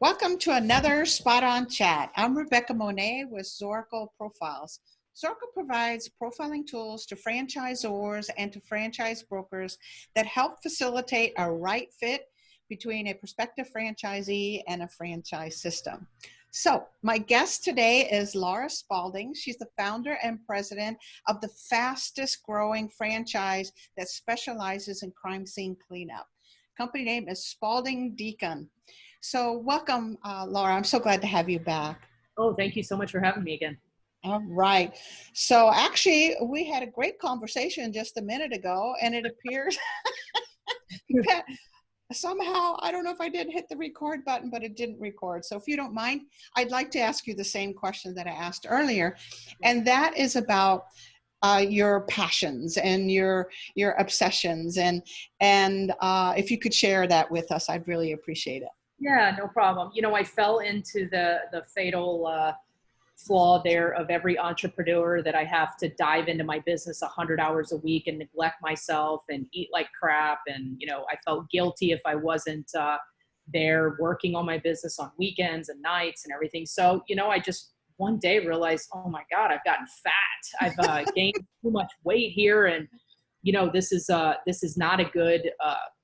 Welcome to another Spot On Chat. I'm Rebecca Monet with Zorakle Profiles. Zorakle provides profiling tools to franchisors and to franchise brokers that help facilitate a right fit between a prospective franchisee and a franchise system. So my guest today is Laura Spaulding. She's the founder and president of the fastest growing franchise that specializes in crime scene cleanup. Company name is Spaulding Decon. So welcome, Laura. I'm so glad to have you back. Oh, thank you so much for having me again. All right. So actually, we had a great conversation just a minute ago, and it appears that somehow, I don't know if I did hit the record button, but it didn't record. So if you don't mind, I'd like to ask you the same question that I asked earlier, and that is about your passions and your obsessions, and if you could share that with us, I'd really appreciate it. Yeah, no problem. You know, I fell into the fatal flaw there of every entrepreneur that I have to dive into my business 100 hours a week and neglect myself and eat like crap. And, you know, I felt guilty if I wasn't there working on my business on weekends and nights and everything. So, you know, I just one day realized, oh my God, I've gotten fat. I've gained too much weight here. And, you know, this is not a good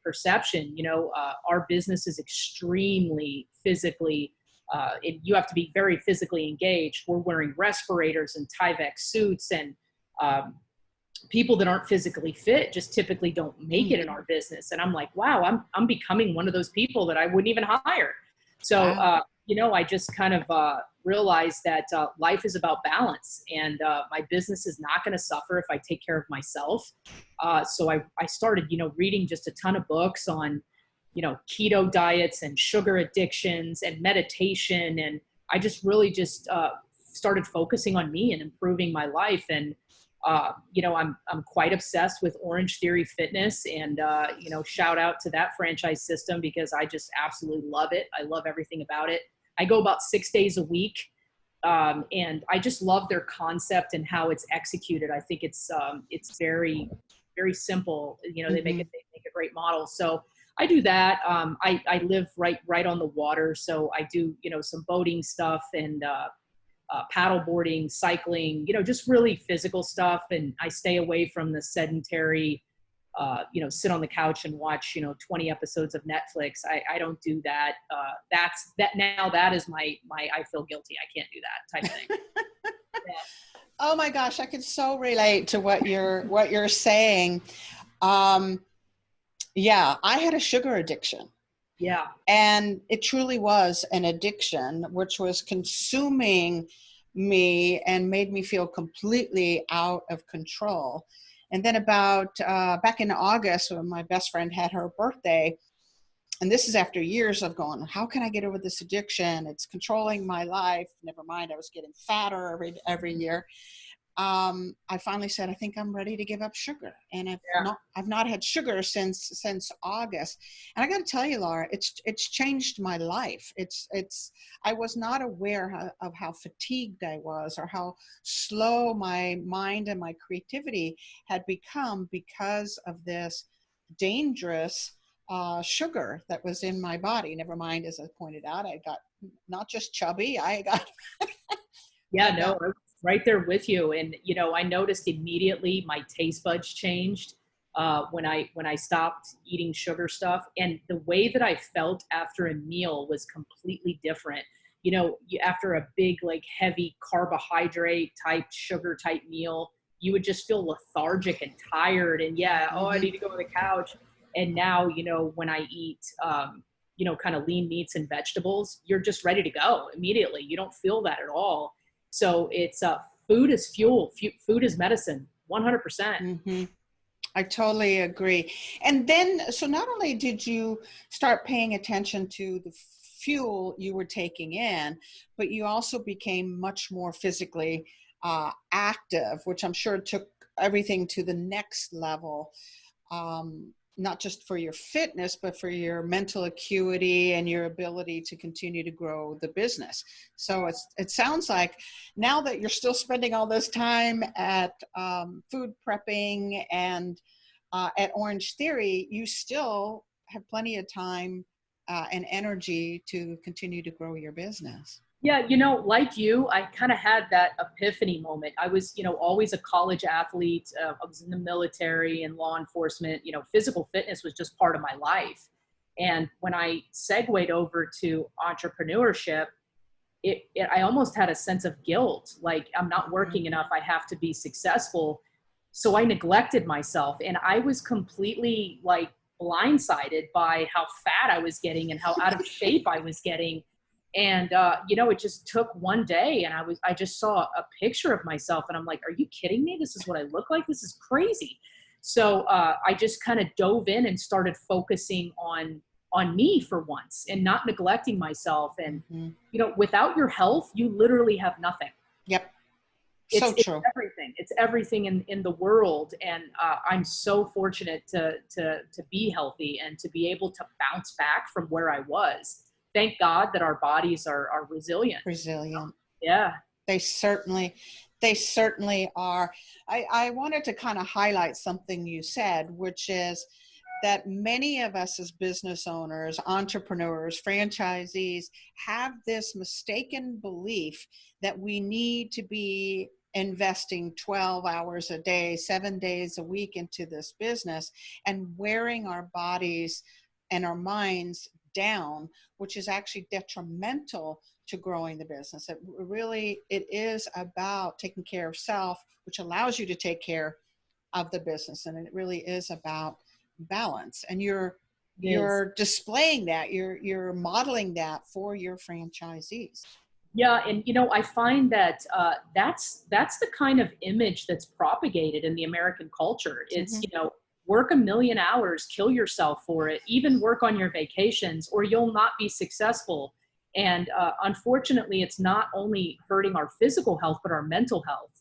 perception. You know, our business is extremely physically, you have to be very physically engaged. We're wearing respirators and Tyvek suits, and people that aren't physically fit just typically don't make it in our business. And I'm like, wow, I'm becoming one of those people that I wouldn't even hire. So, Wow. you know, I just kind of realized that life is about balance, and my business is not going to suffer if I take care of myself. So I started, you know, reading just a ton of books on, you know, keto diets and sugar addictions and meditation. And I just really just started focusing on me and improving my life. And, you know, I'm quite obsessed with Orange Theory Fitness, and, you know, shout out to that franchise system because I just absolutely love it. I love everything about it. I go about 6 days a week. And I just love their concept and how it's executed. I think it's very, very simple. You know, they make a great model. So I do that. I live right on the water. So I do, you know, some boating stuff and, paddle boarding, cycling, you know, just really physical stuff. And I stay away from the sedentary, you know, sit on the couch and watch, you know, 20 episodes of Netflix. I don't do that. That is my, I feel guilty. I can't do that type of thing. Yeah. Oh my gosh, I could so relate to what you're saying. Yeah, I had a sugar addiction. Yeah. And it truly was an addiction, which was consuming me and made me feel completely out of control. And then about back in August, when my best friend had her birthday, and this is after years of going, how can I get over this addiction? It's controlling my life. Never mind, I was getting fatter every year. I finally said, I think I'm ready to give up sugar. And I've not had sugar since August. And I got to tell you, Laura, it's changed my life. I was not aware of how fatigued I was or how slow my mind and my creativity had become because of this dangerous sugar that was in my body. Never mind, as I pointed out, I got not just chubby, I got Yeah, no, I was right there with you. And, you know, I noticed immediately my taste buds changed when I stopped eating sugar stuff. And the way that I felt after a meal was completely different. You know, after a big, like heavy carbohydrate type, sugar type meal, you would just feel lethargic and tired. And yeah, oh, I need to go on the couch. And now, you know, when I eat, you know, kind of lean meats and vegetables, you're just ready to go immediately. You don't feel that at all. So it's food is fuel. Food is medicine, 100%. I totally agree. And then, so not only did you start paying attention to the fuel you were taking in, but you also became much more physically active, which I'm sure took everything to the next level. Not just for your fitness, but for your mental acuity and your ability to continue to grow the business. So it sounds like now that you're still spending all this time at food prepping and at Orange Theory, you still have plenty of time and energy to continue to grow your business. Yeah, like you, I kind of had that epiphany moment. I was, always a college athlete. I was in the military and law enforcement. Physical fitness was just part of my life. And when I segued over to entrepreneurship, I almost had a sense of guilt. Like, I'm not working enough. I have to be successful. So I neglected myself, and I was completely like blindsided by how fat I was getting and how out of shape I was getting. And, it just took one day, and I just saw a picture of myself, and I'm like, are you kidding me? This is what I look like. This is crazy. So, I just kind of dove in and started focusing on me for once and not neglecting myself. And, without your health, you literally have nothing. Yep. So true. It's everything. It's everything in the world. And I'm so fortunate to be healthy and to be able to bounce back from where I was. Thank God that our bodies are resilient. Resilient. Yeah. They certainly are. I wanted to kind of highlight something you said, which is that many of us as business owners, entrepreneurs, franchisees have this mistaken belief that we need to be investing 12 hours a day, 7 days a week into this business and wearing our bodies and our minds down, which is actually detrimental to growing the business. It is about taking care of self, which allows you to take care of the business. And it really is about balance. And you're displaying that, you're modeling that for your franchisees. Yeah. And, I find that that's the kind of image that's propagated in the American culture. It's, work 1,000,000 hours, kill yourself for it, even work on your vacations, or you'll not be successful. And unfortunately, it's not only hurting our physical health, but our mental health.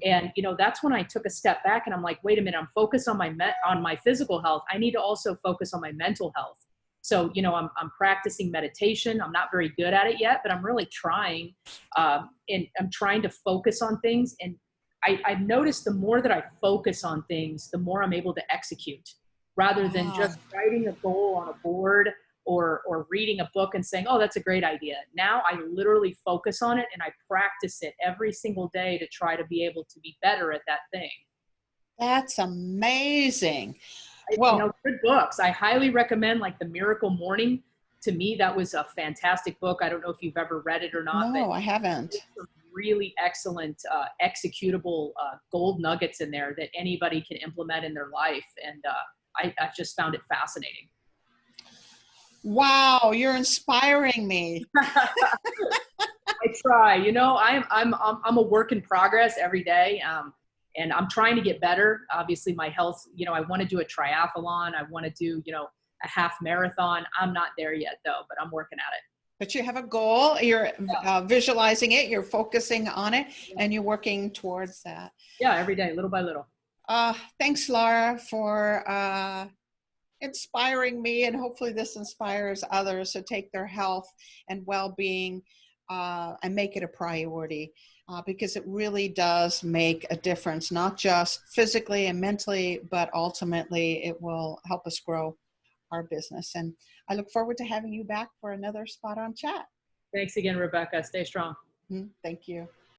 And, that's when I took a step back and I'm like, wait a minute, I'm focused on my physical health. I need to also focus on my mental health. So, I'm practicing meditation. I'm not very good at it yet, but I'm really trying. And I'm trying to focus on things. And I've noticed the more that I focus on things, the more I'm able to execute, rather than just writing a goal on a board or reading a book and saying, oh, that's a great idea. Now I literally focus on it and I practice it every single day to try to be able to be better at that thing. That's amazing. Well, good books. I highly recommend, like, The Miracle Morning. To me, that was a fantastic book. I don't know if you've ever read it or not. No, I haven't. Really excellent executable gold nuggets in there that anybody can implement in their life. And I've just found it fascinating. Wow, you're inspiring me. I try. I'm a work in progress every day. And I'm trying to get better. Obviously, my health, I want to do a triathlon. I want to do, a half marathon. I'm not there yet, though, but I'm working at it. But you have a goal. You're visualizing it. You're focusing on it, and you're working towards that. Yeah, every day, little by little. Thanks, Laura, for inspiring me, and hopefully this inspires others to take their health and well-being and make it a priority. Because it really does make a difference, not just physically and mentally, but ultimately it will help us grow our business. And I look forward to having you back for another Spot On chat. Thanks again, Rebecca. Stay strong. Thank you.